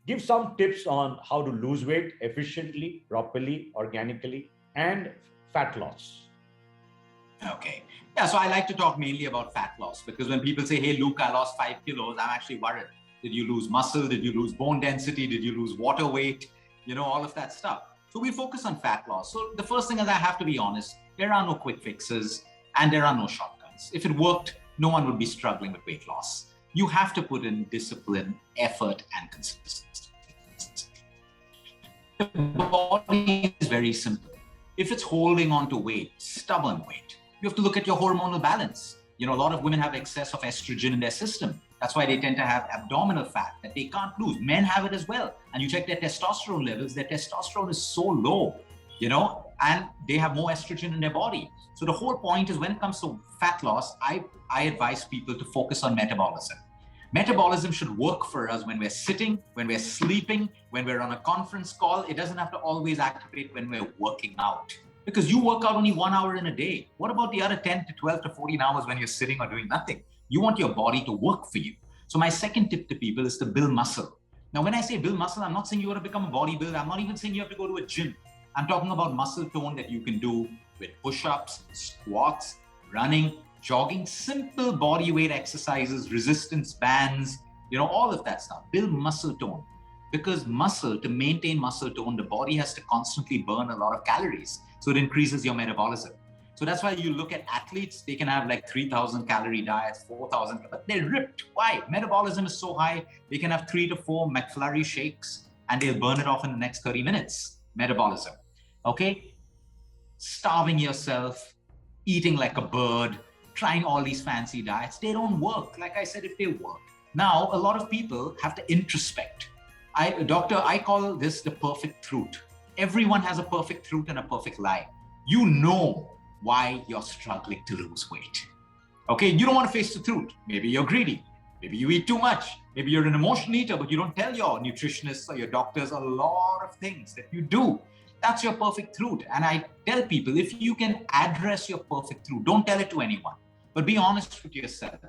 Give some tips on how to lose weight efficiently, properly, organically, and fat loss. Okay. Yeah, so I like to talk mainly about fat loss because when people say, hey, Luke, I lost 5 kilos, I'm actually worried. Did you lose muscle? Did you lose bone density? Did you lose water weight? All of that stuff. So we focus on fat loss. So the first thing is I have to be honest, there are no quick fixes and there are no shortcuts. If it worked, no one would be struggling with weight loss. You have to put in discipline, effort, and consistency. The body is very simple. If it's holding on to weight, stubborn weight, you have to look at your hormonal balance. A lot of women have excess of estrogen in their system. That's why they tend to have abdominal fat that they can't lose. Men have it as well. And you check their testosterone levels, their testosterone is so low, and they have more estrogen in their body. So the whole point is when it comes to fat loss, I advise people to focus on metabolism. Metabolism should work for us when we're sitting, when we're sleeping, when we're on a conference call. It doesn't have to always activate when we're working out. Because you work out only 1 hour in a day. What about the other 10 to 12 to 14 hours when you're sitting or doing nothing? You want your body to work for you. So my second tip to people is to build muscle. Now, when I say build muscle, I'm not saying you want to become a bodybuilder. I'm not even saying you have to go to a gym. I'm talking about muscle tone that you can do with push-ups, squats, running, jogging, simple body weight exercises, resistance bands, all of that stuff. Build muscle tone. Because to maintain muscle tone, the body has to constantly burn a lot of calories. So it increases your metabolism. So that's why you look at athletes, they can have like 3,000 calorie diets, 4,000, but they're ripped. Why? Metabolism is so high, they can have 3 to 4 McFlurry shakes and they'll burn it off in the next 30 minutes. Metabolism. Okay? Starving yourself, eating like a bird, trying all these fancy diets, they don't work. Like I said, if they work. Now, a lot of people have to introspect. I call this the perfect truth. Everyone has a perfect truth and a perfect lie. You know why you're struggling to lose weight. Okay, you don't want to face the truth. Maybe you're greedy. Maybe you eat too much. Maybe you're an emotional eater, but you don't tell your nutritionists or your doctors a lot of things that you do. That's your perfect truth. And I tell people, if you can address your perfect truth, don't tell it to anyone, but be honest with yourself.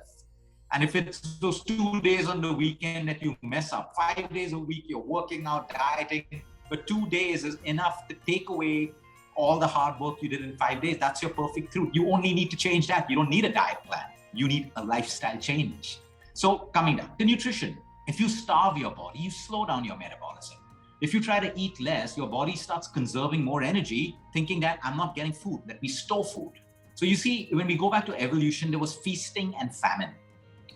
And if it's those 2 days on the weekend that you mess up, 5 days a week, you're working out, dieting, but 2 days is enough to take away all the hard work you did in 5 days. That's your perfect truth. You only need to change that. You don't need a diet plan. You need a lifestyle change. So coming down to nutrition, if you starve your body, you slow down your metabolism. If you try to eat less, your body starts conserving more energy, thinking that I'm not getting food, let me store food. So you see, when we go back to evolution, there was feasting and famine.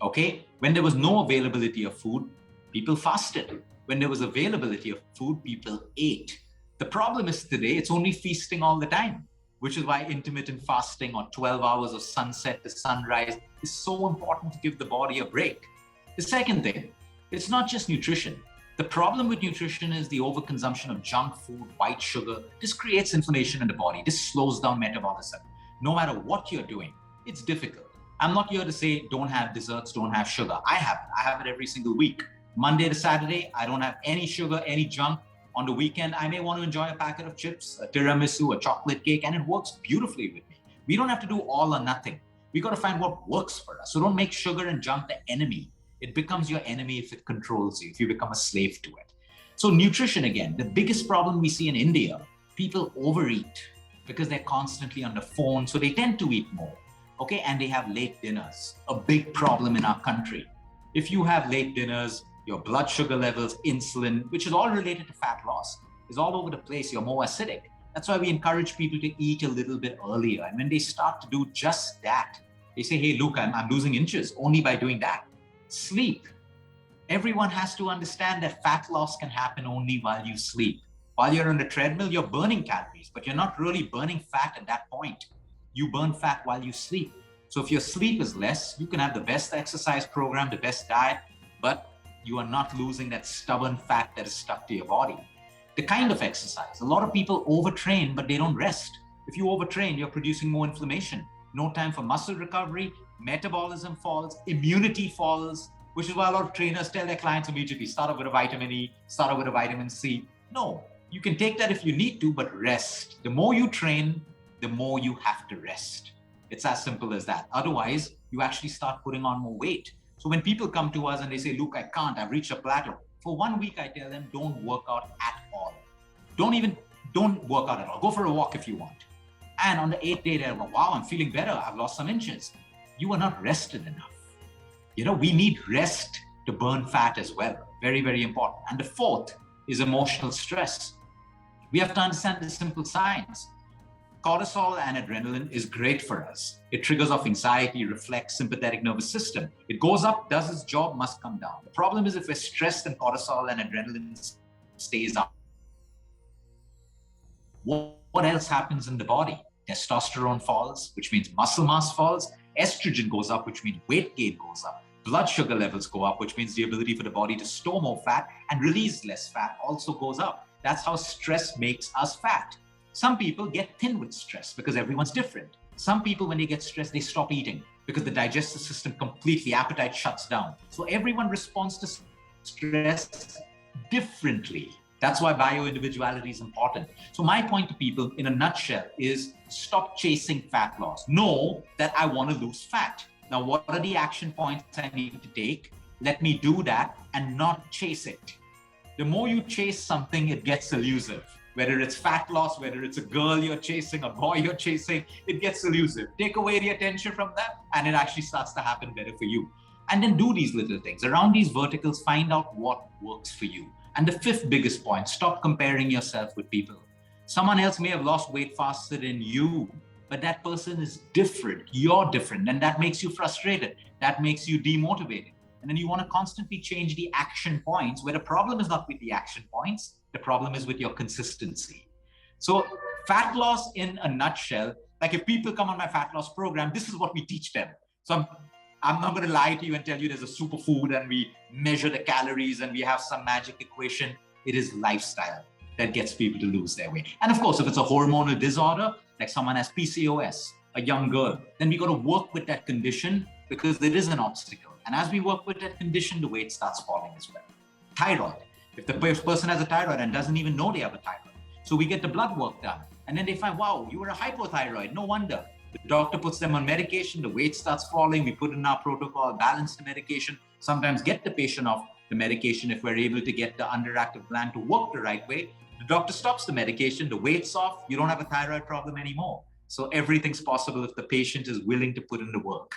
Okay, when there was no availability of food, people fasted. When there was availability of food, people ate. The problem is today, it's only feasting all the time, which is why intermittent fasting or 12 hours of sunset to sunrise is so important to give the body a break. The second thing, it's not just nutrition. The problem with nutrition is the overconsumption of junk food, white sugar. This creates inflammation in the body. This slows down metabolism. No matter what you're doing, it's difficult. I'm not here to say don't have desserts, don't have sugar. I have it every single week. Monday to Saturday, I don't have any sugar, any junk. On the weekend, I may want to enjoy a packet of chips, a tiramisu, a chocolate cake, and it works beautifully with me. We don't have to do all or nothing. We got to find what works for us. So don't make sugar and junk the enemy. It becomes your enemy if it controls you, if you become a slave to it. So nutrition, again, the biggest problem we see in India, people overeat because they're constantly on the phone. So they tend to eat more. Okay, and they have late dinners, a big problem in our country. If you have late dinners, your blood sugar levels, insulin, which is all related to fat loss, is all over the place. You're more acidic. That's why we encourage people to eat a little bit earlier. And when they start to do just that, they say, hey, Luke, I'm losing inches only by doing that. Sleep. Everyone has to understand that fat loss can happen only while you sleep. While you're on the treadmill, you're burning calories, but you're not really burning fat at that point. You burn fat while you sleep. So if your sleep is less, you can have the best exercise program, the best diet, but you are not losing that stubborn fat that is stuck to your body. The kind of exercise, a lot of people overtrain, but they don't rest. If you overtrain, you're producing more inflammation. No time for muscle recovery, metabolism falls, immunity falls, which is why a lot of trainers tell their clients immediately, start off with a vitamin E, start off with a vitamin C. No, you can take that if you need to, but rest. The more you train, the more you have to rest. It's as simple as that. Otherwise, you actually start putting on more weight. So when people come to us and they say, Luke, I can't, I've reached a plateau. For 1 week, I tell them, don't work out at all. Don't work out at all. Go for a walk if you want. And on the 8th day, they'll go, wow, I'm feeling better. I've lost some inches. You are not rested enough. We need rest to burn fat as well. Very, very important. And the 4th is emotional stress. We have to understand the simple science. Cortisol and adrenaline is great for us. It triggers off anxiety, reflex, sympathetic nervous system. It goes up, does its job, must come down. The problem is if we're stressed and cortisol and adrenaline stays up, what else happens in the body? Testosterone falls, which means muscle mass falls. Estrogen goes up, which means weight gain goes up. Blood sugar levels go up, which means the ability for the body to store more fat and release less fat also goes up. That's how stress makes us fat. Some people get thin with stress because everyone's different. Some people, when they get stressed, they stop eating because the digestive system completely, appetite shuts down. So everyone responds to stress differently. That's why bio-individuality is important. So my point to people in a nutshell is stop chasing fat loss. Know that I want to lose fat. Now, what are the action points I need to take? Let me do that and not chase it. The more you chase something, it gets elusive. Whether it's fat loss, whether it's a girl you're chasing, a boy you're chasing, it gets elusive. Take away the attention from that and it actually starts to happen better for you. And then do these little things. Around these verticals, find out what works for you. And the 5th biggest point, stop comparing yourself with people. Someone else may have lost weight faster than you, but that person is different. You're different. And that makes you frustrated. That makes you demotivated. And then you want to constantly change the action points where the problem is not with the action points. The problem is with your consistency. So fat loss in a nutshell, like if people come on my fat loss program, this is what we teach them. So I'm not going to lie to you and tell you there's a superfood and we measure the calories and we have some magic equation. It is lifestyle that gets people to lose their weight. And of course, if it's a hormonal disorder, like someone has PCOS, a young girl, then we got to work with that condition because there is an obstacle. And as we work with that condition, the weight starts falling as well. Thyroid. If the person has a thyroid and doesn't even know they have a thyroid. So we get the blood work done. And then they find, wow, you were a hypothyroid. No wonder. The doctor puts them on medication. The weight starts falling. We put in our protocol, balance the medication, sometimes get the patient off the medication if we're able to get the underactive gland to work the right way. The doctor stops the medication. The weight's off. You don't have a thyroid problem anymore. So everything's possible if the patient is willing to put in the work.